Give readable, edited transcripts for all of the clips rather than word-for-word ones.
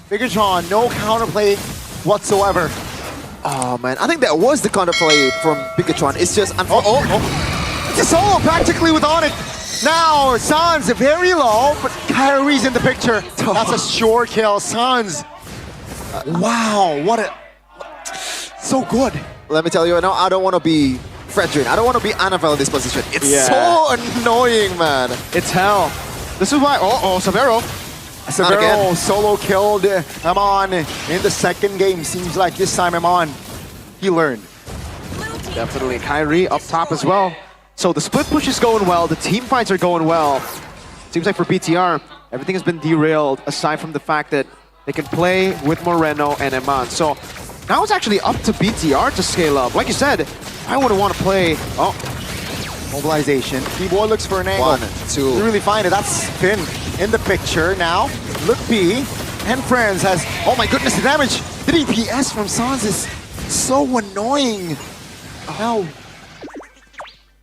Bigatron, no counterplay whatsoever. Oh man, I think that was the counterplay from Bigatron. It's just It's a solo practically with ONIC. Now, Sans very low, but Kyrie's in the picture. That's a sure kill. Sans. Wow, what a... So good. Let me tell you right now, I don't want to be Fredrin. I don't want to be Annabelle in this position. It's so annoying, man. It's hell. This is why... Severo. Severo solo killed Amon in the second game. Seems like this time Amon, he learned. Definitely. Kyrie up top as well. So the split push is going well. The team fights are going well. Seems like for BTR, everything has been derailed aside from the fact that they can play with Moreno and Amon. So now it's actually up to BTR to scale up. Like you said, I wouldn't want to play... Mobilization. B-Boy looks for an angle. 1, 2. You really find it. That's Finn in the picture now. Look B and Friends has, oh my goodness, the damage. The DPS from Sans is so annoying. Now,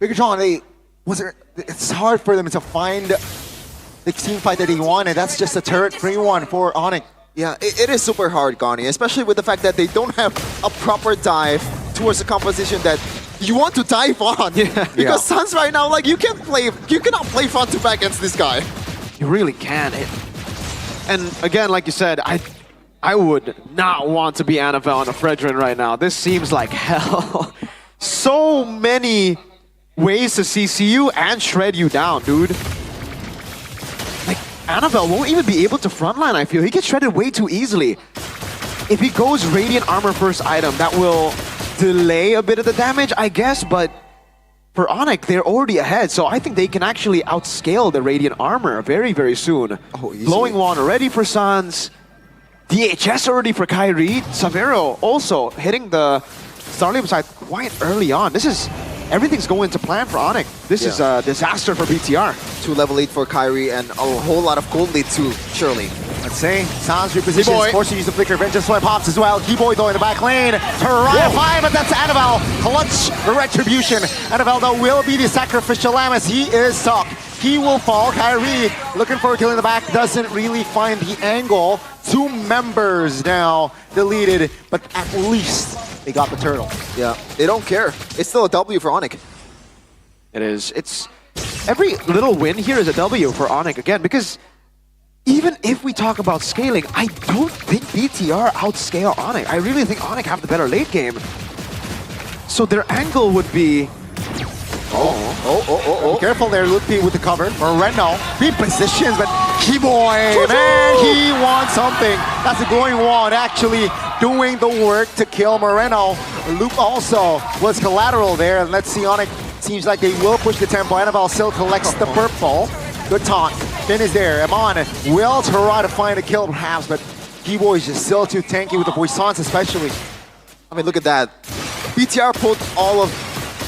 Bigatron, it's hard for them to find the team fight that they wanted. That's just a turret-free one for ONIC. Yeah, it is super hard, Garni, especially with the fact that they don't have a proper dive towards the composition that you want to dive on. Because Sans right now, like, you cannot play front to back against this guy. You really can. And again, like you said, I would not want to be Annabelle on a Fredrin right now. This seems like hell. So many ways to CC you and shred you down, dude. Like, Annabelle won't even be able to frontline, I feel. He gets shredded way too easily. If he goes Radiant Armor first item, that will delay a bit of the damage, I guess, but for ONIC, they're already ahead, so I think they can actually outscale the Radiant Armor very, very soon. Blowing Wand already for Sans. DHS already for Kyrie. Severo also hitting the Starlight side quite early on. Everything's going to plan for ONIC. This is a disaster for BTR. 2 level 8 for Kyrie and a whole lot of gold lead too, surely. Let's see. Sans repositions, forced to use the flicker. Vengeance Swipe pops as well. Keyboy though in the back lane. Pariah 5, but that's Annabelle. Clutch retribution. Annabelle though will be the sacrificial lamb as he is stuck. He will fall. Kyrie looking for a kill in the back. Doesn't really find the angle. 2 members now deleted, but at least they got the turtle. Yeah, they don't care. It's still a W for ONIC. It is. It's every little win here is a W for ONIC again, because even if we talk about scaling, I don't think BTR outscale ONIC. I really think ONIC have the better late game. So their angle would be... Be careful there, Lupi with the cover. Moreno repositions, but Keyboy, man, he wants something. That's a glowing wand actually doing the work to kill Moreno. Luke also was collateral there, and let's see, ONIC seems like they will push the tempo. Annabelle still collects the purple. Good taunt. Finn is there. Amon will try to find a kill perhaps, but Keyboy is just still too tanky with the Voissance especially. I mean, look at that. BTR put all of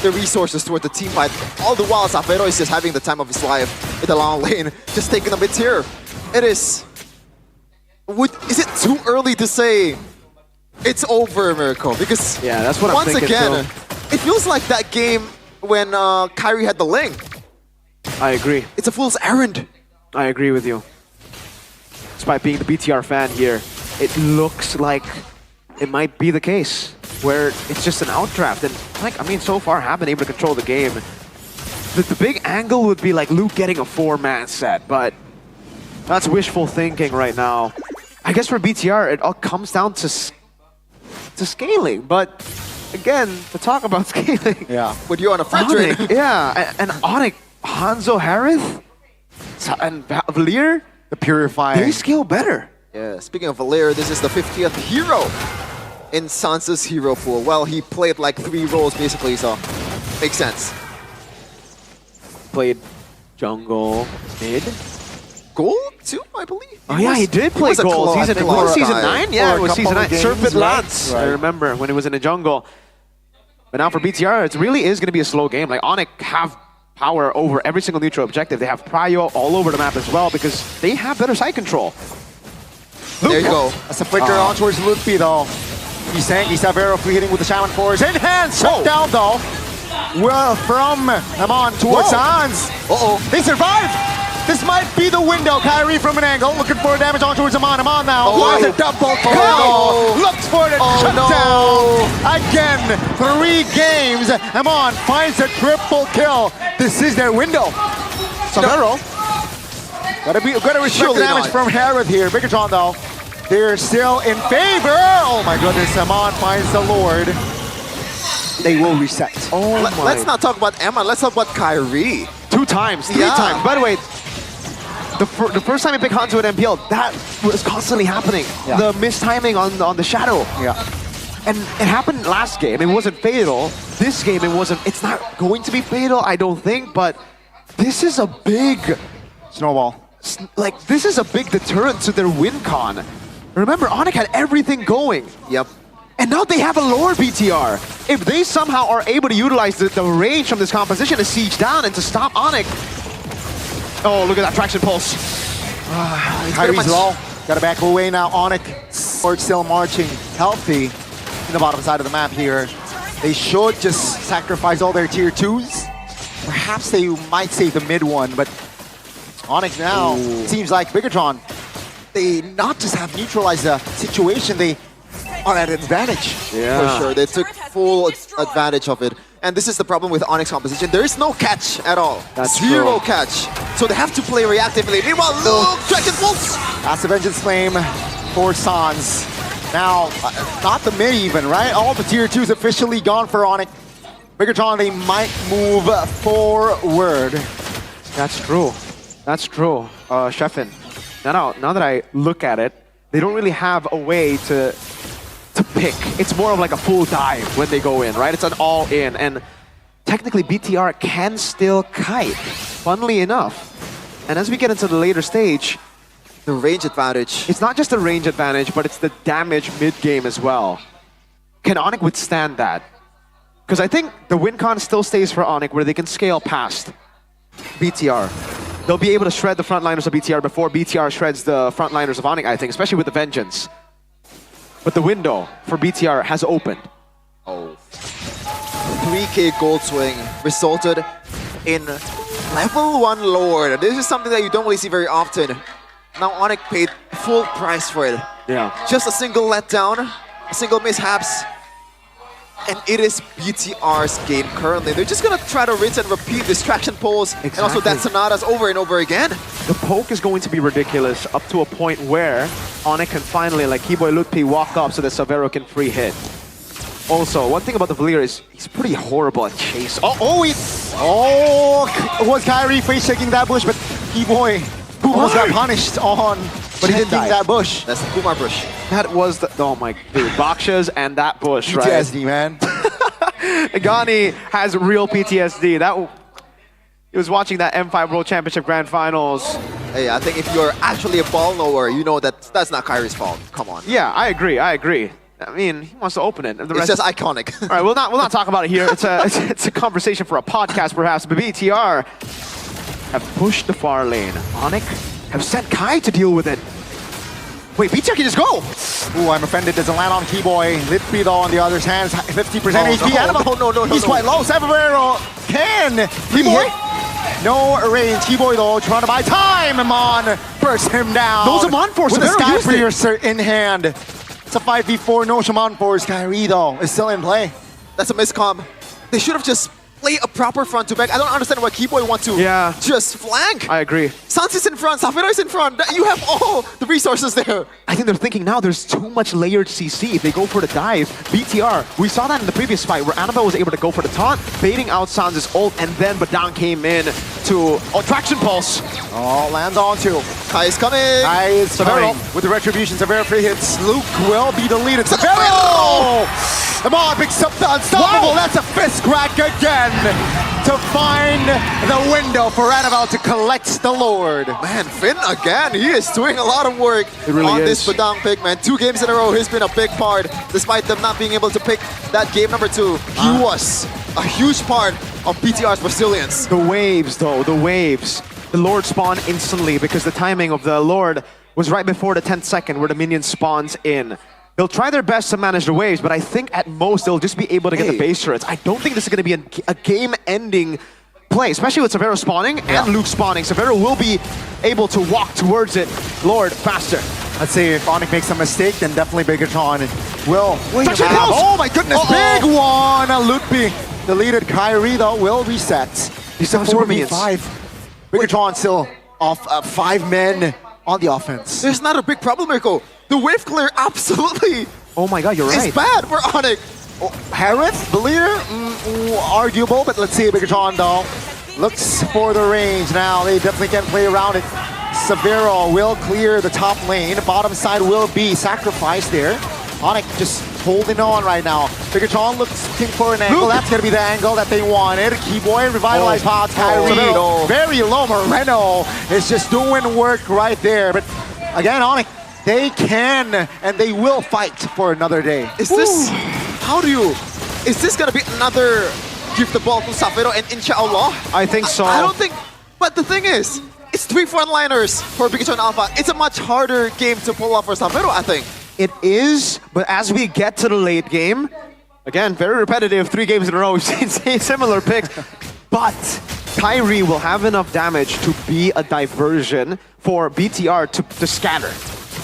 the resources toward the team fight. All the while, Severo is just having the time of his life in the long lane, just taking a bit here. It is... Is it too early to say it's over, Miracle? Because that's what I'm thinking, once again, it feels like that game when Kyrie had the link. I agree. It's a fool's errand. I agree with you. Despite being the BTR fan here, it looks like it might be the case where it's just an outdraft. And like, I mean, so far have been able to control the game. The big angle would be like Luke getting a 4-man set, but that's wishful thinking right now. I guess for BTR, it all comes down to scaling. But again, to talk about scaling, When you're on a Fredrin. ONIC, and ONIC, Hanzo Harith, and Valir, The Purifying. they scale better. Yeah, speaking of Valir, this is the 50th hero in Sansa's hero pool. Well, he played like 3 roles basically, so makes sense. Played jungle, mid. Gold too, I believe. Oh yeah, he did play was a gold. clone, I Season, think, was or season a 9? or Yeah, a it was couple season of 9. games, Serpent right? Lance, I remember when it was in the jungle. But now for BTR, it really is going to be a slow game. Like, ONIC have power over every single neutral objective. They have prio all over the map as well because they have better side control. There you go. That's a flicker on towards Lupi though. He's tanky. Severo free hitting with the Shaman Force. In hand, shut down though. Well, from Amon towards Sans. They survive. This might be the window. Kyrie from an angle, looking for damage on towards Amon. Amon now. Oh. Wants a double kill. Oh. Looks for the shutdown. Again, 3 games. Amon finds a triple kill. This is their window. Savero. Gotta respect Surely the damage not. from Harith here. Bigatron though, they're still in favor. Oh my goodness, Amon finds the Lord. They will reset. Oh my. Let's not talk about Emma. Let's talk about Kyrie. 2 times, 3 Yeah. times. By the way, the first time you pick Hanzo at MPL, that was constantly happening. Yeah. The mistiming on the shadow. Yeah. And it happened last game. It wasn't fatal. This game, it wasn't. It's not going to be fatal, I don't think. But this is a big, Snowball. like, this is a big deterrent to their win con. Remember, ONIC had everything going. Yep. And now they have a lower BTR. If they somehow are able to utilize the range from this composition to siege down and to stop ONIC. Oh, look at that traction pulse. Kyrie's low. Gotta back away now. ONIC. Lord still marching healthy in the bottom side of the map here. They should just sacrifice all their tier 2s. Perhaps they might save the mid one, but ONIC now seems like Bigatron. They not just have neutralized the situation, they are at an advantage. Yeah. For sure. They took full advantage of it. And this is the problem with Onyx composition. There is no catch at all. That's Zero true. catch. So they have to play reactively. Meanwhile, look, Dragon Pulse! That's the Vengeance Flame for Sans. Now, not the mid even, right? All the tier 2s officially gone for ONIC. Bigatron, they might move forward. That's true. That's true, Sheffin. Now that I look at it, they don't really have a way to pick. It's more of like a full dive when they go in, right? It's an all-in, and technically BTR can still kite, funnily enough. And as we get into the later stage, The range advantage. it's not just the range advantage, but it's the damage mid-game as well. Can ONIC withstand that? Because I think the win con still stays for ONIC, where they can scale past BTR. They'll be able to shred the frontliners of BTR before BTR shreds the frontliners of ONIC, I think, especially with the Vengeance. But the window for BTR has opened. Oh. 3K gold swing resulted in level 1 Lord. This is something that you don't really see very often. Now ONIC paid full price for it. Yeah. Just a single letdown, a single mishaps, and it is BTR's game currently. They're just gonna try to rinse and repeat distraction pulls and also that Sonatas over and over again. The poke is going to be ridiculous up to a point where ONIC can finally, like Keyboy Lutpi, walk up so that Savero can free hit. Also, one thing about the Valier is he's pretty horrible at chase. Was Kyrie face checking that bush, but Keyboy almost got punished on But he didn't checking die. that bush. That's the Kumar Brush. That was the, oh my dude, Bakshas and that bush, right? PTSD, man. Agani has real PTSD. He was watching that M5 World Championship Grand Finals. Hey, I think if you're actually a ball knower, you know that that's not Kyrie's fault. Come on. Yeah, I agree. I mean, he wants to open it. And the It's rest just iconic. all right, we'll not talk about it here. It's a conversation for a podcast, perhaps. But BTR have pushed the far lane. ONIC have sent Kai to deal with it. Wait, BTR can just go. Ooh, I'm offended. Doesn't land on Keyboy. Litpi though on the other's hands. 50% HP. No. He's quite low. Savero can. Keyboy? No range. Keyboy though trying to buy time. Amon bursts him down. Those Amon Force, with the Savero Sky used it. Piercer in hand. It's a 5v4. No Shaman Force. Kyrie though is still in play. That's a miscom. They should have just played a proper front to back. I don't understand why Keyboy wants to just flank. I agree. Sans is in front, Savero is in front. You have all the resources there. I think they're thinking now there's too much layered CC. If they go for the dive, BTR, we saw that in the previous fight where Annabelle was able to go for the taunt, baiting out Sans' ult, and then Badang came in to Traction Pulse. Oh, lands on two. Kai is coming. Kai is Savero. coming with the retribution. Savero free hits. Luke will be deleted. Savero! Amon picks up the unstoppable. That's a fist crack again to find the window for Annabelle to collect the Lord. Man, Finn again, he is doing a lot of work really on is. this Badang pick, man. 2 games in a row, he's been a big part. Despite them not being able to pick that game number 2, he was a huge part of BTR's resilience. The waves, though, the waves. The Lord spawned instantly because the timing of the Lord was right before the 10th second where the minion spawns in. They'll try their best to manage the waves, but I think at most they'll just be able to get the base turrets. I don't think this is going to be a game-ending play, especially with Severo spawning and Luke spawning. Severo will be able to walk towards it, Lord, faster. Let's see if ONIC makes a mistake, then definitely Bigatron will. It's actually close. Oh my goodness, big one! Lutpi deleted. Kyrie though will reset. He's a 4v5. Bigatron still off 5 men on the offense. There's not a big problem, Mirko. The wave clear absolutely Oh my god, you're right. is bad for ONIC. Harith, the leader, arguable, but let's see. Bigatron though looks for the range now. They definitely can play around it. Severo will clear the top lane. Bottom side will be sacrificed there. ONIC just holding on right now. Bigatron looking for an angle. That's going to be the angle that they wanted. Keyboy, revitalized pods. Kyrie, very low. Moreno is just doing work right there. But again, ONIC, they can and they will fight for another day. Is this... How do you... Is this going to be another give the ball to Severo and inshallah? I think so. I don't think... But the thing is, it's 3 frontliners for Bigatron Alpha. It's a much harder game to pull off for Severo, I think. It is, but as we get to the late game, again, very repetitive, 3 games in a row, we've seen similar picks, but Kyrie will have enough damage to be a diversion for BTR to scatter.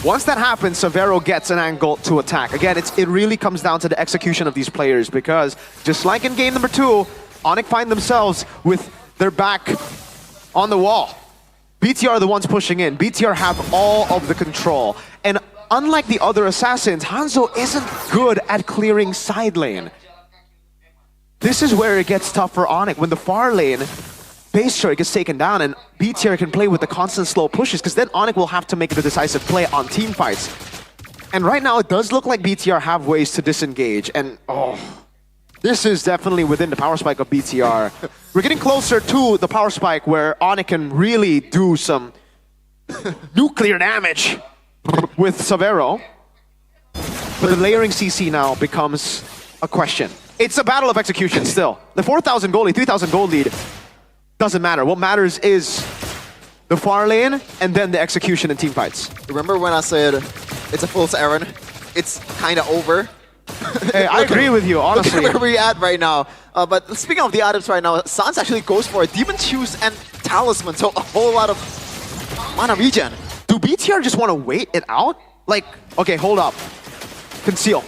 Once that happens, Severo gets an angle to attack. Again, it really comes down to the execution of these players, because just like in game number 2, ONIC find themselves with their back on the wall. BTR are the ones pushing in. BTR have all of the control. And unlike the other assassins, Hanzo isn't good at clearing side lane. This is where it gets tough for ONIC. When the far lane, base turret gets taken down and BTR can play with the constant slow pushes, because then ONIC will have to make the decisive play on team fights. And right now it does look like BTR have ways to disengage, and this is definitely within the power spike of BTR. We're getting closer to the power spike where ONIC can really do some nuclear damage with Severo. But the layering CC now becomes a question. It's a battle of execution still. The 4,000 gold lead, 3,000 gold lead doesn't matter. What matters is the far lane and then the execution in team fights. Remember when I said it's a fool's errand? It's kind of over. Hey, I agree with you, honestly. Look at where we're at right now. But speaking of the items right now, Sans actually goes for a Demon Shoes and Talisman, so a whole lot of mana regen. Do BTR just want to wait it out? Like, okay, hold up. Conceal.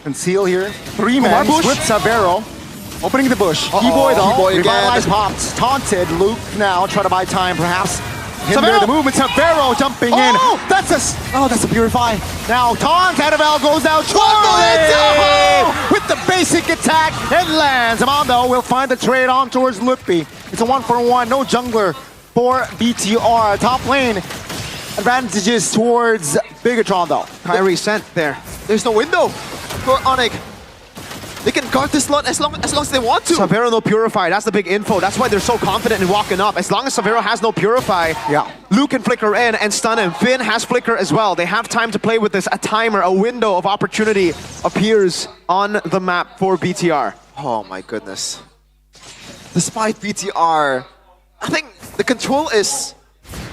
Conceal here. 3 men with Severo. Opening the bush. Keyboy though. Keyboy revitalized pops. Taunted. Luke now trying to buy time perhaps. Hinder the movement. Severo jumping in. That's a purify. Now taunt. Annabelle goes down. With the basic attack. It lands. Amando will find the trade on towards Lutpi. It's a 1-for-1. No jungler for BTR. Top lane. Advantages towards Bigatron though. Kyrie sent there. There's no window for ONIC. They can guard this slot as long as they want to. Severo no Purify, that's the big info. That's why they're so confident in walking up. As long as Severo has no Purify, Luke can flicker in and stun him. Finn has flicker as well. They have time to play with this. A timer, a window of opportunity appears on the map for BTR. Oh my goodness. Despite BTR, I think the control is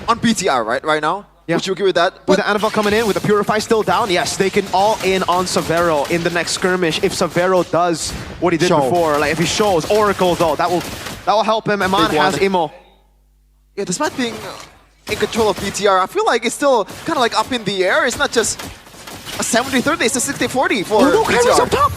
on BTR right now. Yeah. Would you agree with that? With the Annabelle coming in, with the Purify still down, yes, they can all in on Severo in the next skirmish if Severo does what he did before. Like if he shows Oracle though, that will help him. Eman has Imo. Yeah, despite being in control of BTR, I feel like it's still kind of like up in the air. It's not just a 70-30, it's a 60-40 for BTR. Kyrie's up top!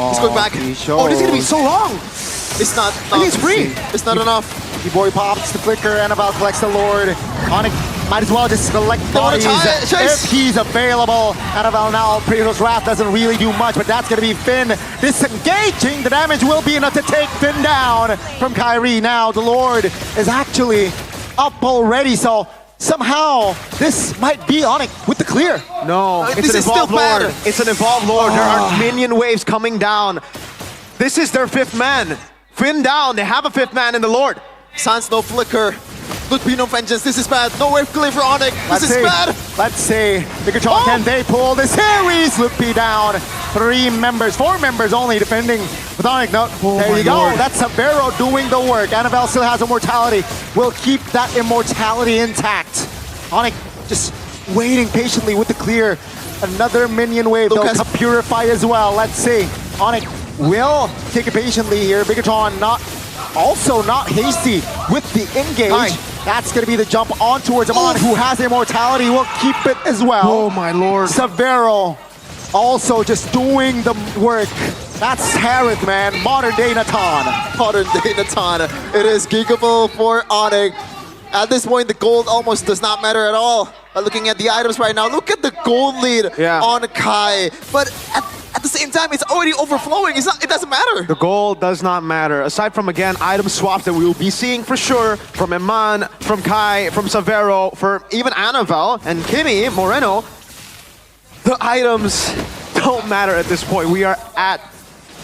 He's going back. This is gonna be so long! It's not enough. He's free! It's not enough. Keyboy pops the flicker, Annabelle collects the Lord. ONIC might as well just collect bodies if he's available. Annabelle now, Praetor's Wrath doesn't really do much, but that's going to be Finn disengaging. The damage will be enough to take Finn down from Kyrie. Now the Lord is actually up already, so somehow this might be ONIC with the clear. No, it's an evolved Lord. It's an evolved Lord. There are minion waves coming down. This is their 5th man. Finn down, they have a 5th man in the Lord. Sans no flicker. Would be no vengeance. This is bad. No wave clear for ONIC. This is bad. Let's see. Bigatron, can they pull the series? Lutpi down. 4 members only defending with ONIC. No, there you go. That's Severo doing the work. Annabelle still has immortality. Will keep that immortality intact. ONIC just waiting patiently with the clear. Another minion wave. They'll purify as well. Let's see. ONIC will take it patiently here. Bigatron not also not hasty with the engage. Hi. That's going to be the jump on towards Amon, who has immortality, will keep it as well. Oh my lord. Severo also just doing the work. That's Harith, man. Modern day Natan. Modern day Natan. It is Gigable for ONIC. At this point, the gold almost does not matter at all. Looking at the items right now, look at the gold lead on Kai. But at the same time, it's already overflowing. It doesn't matter. The goal does not matter. Aside from, again, item swaps that we will be seeing for sure from Iman, from Kai, from Severo, for even Annabelle and Kimmy, Moreno, the items don't matter at this point. We are at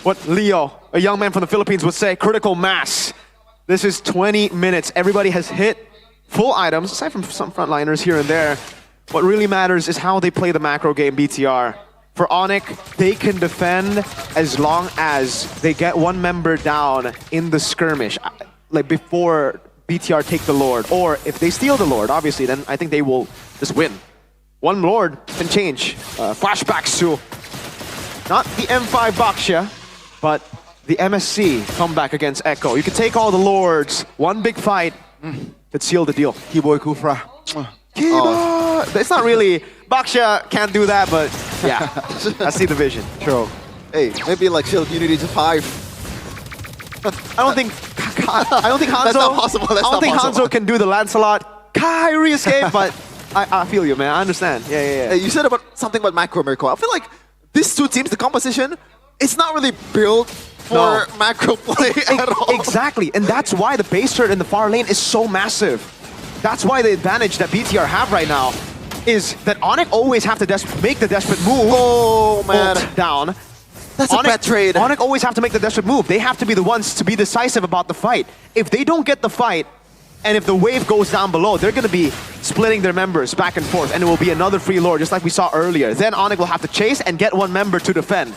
what Leo, a young man from the Philippines, would say, critical mass. This is 20 minutes. Everybody has hit full items, aside from some frontliners here and there. What really matters is how they play the macro game, BTR. For ONIC, they can defend as long as they get one member down in the skirmish, like before BTR take the Lord. Or if they steal the Lord, obviously, then I think they will just win. One Lord can change. Flashbacks to not the M5 Baxia, but the MSC comeback against Echo. You can take all the Lords, one big fight, could seal the deal. Keyboy Kufra. It's not really, Baxia can't do that, but yeah, I see the vision. True. Hey, maybe like Shield Unity to 5. I don't think Hanzo. That's not possible. That's I don't not think possible. Hanzo can do the Lancelot Kyrie escape, but I feel you, man. I understand. Yeah. Hey, you said about something about macro Mirko. I feel like these two teams, the composition, it's not really built for macro play at all. Exactly, and that's why the base turret in the far lane is so massive. That's why the advantage that BTR have right now is that ONIC always have to make the desperate move. Oh man, ult down. That's a bad trade. ONIC always have to make the desperate move. They have to be the ones to be decisive about the fight. If they don't get the fight, and if the wave goes down below, they're going to be splitting their members back and forth, and it will be another free lord, just like we saw earlier. Then ONIC will have to chase and get one member to defend.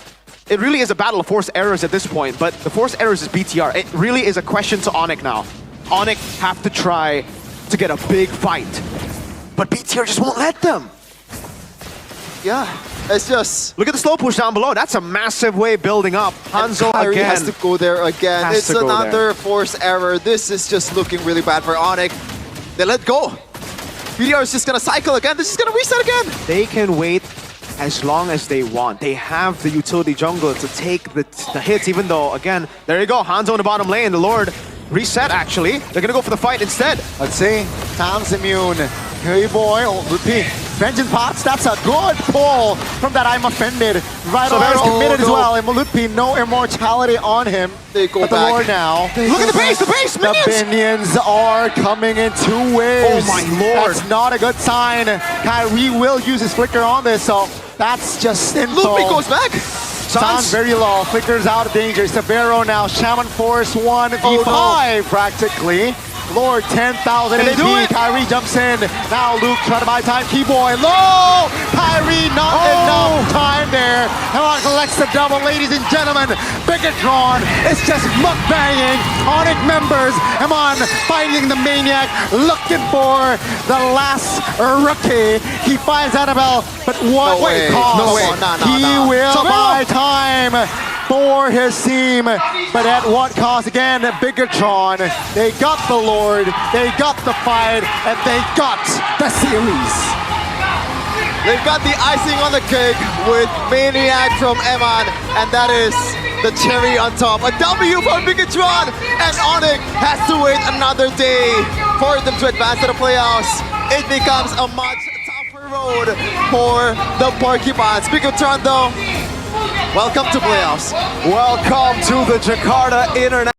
It really is a battle of forced errors at this point, but the forced errors is BTR. It really is a question to ONIC now. ONIC have to try to get a big fight, but BTR just won't let them. Yeah, it's just... Look at the slow push down below. That's a massive wave building up. Hanzo Kyrie again. has to go there again. Has It's to go another force error. This is just looking really bad for ONIC. They let go. BTR is just gonna cycle again. This is gonna reset again. They can wait as long as they want. They have the utility jungler to take the hits, even though, again, there you go. Hanzo in the bottom lane. The Lord reset, actually. They're gonna go for the fight instead. Let's see. Tom's immune. Hey boy, repeat. Vengeance Pots, that's a good pull from that I'm offended. Right Severo committed as well. And Malupi, no immortality on him. They go but the back. Lord now. Look at the base, The minions are coming in 2 waves. Oh my lord. That's not a good sign. Kyrie will use his flicker on this, so that's just info. Lupi goes back. Sounds very low. Flickers out of danger. Severo now. Shaman Force 1v5 practically. Lord 10,000 Can they do AP. it? Kyrie jumps in. Now Luke trying to buy time. Keyboy low. Kyrie not enough time there. Hamon collects the double. Ladies and gentlemen, Bigatron. It's just mukbanging. ONIC members. Hamon fighting the maniac. Looking for the last rookie. He finds Annabelle, but what No way. it costs. No way. No, He no. will buy time for his team, but at what cost? Again, Bigatron. They got the Lord, they got the fight, and they got the series. They've got the icing on the cake with Maniac from Eman, and that is the cherry on top. A W for Bigatron, and ONIC has to wait another day for them to advance to the playoffs. It becomes a much tougher road for the Porcupines. Bigatron though, welcome to playoffs. Welcome to the Jakarta International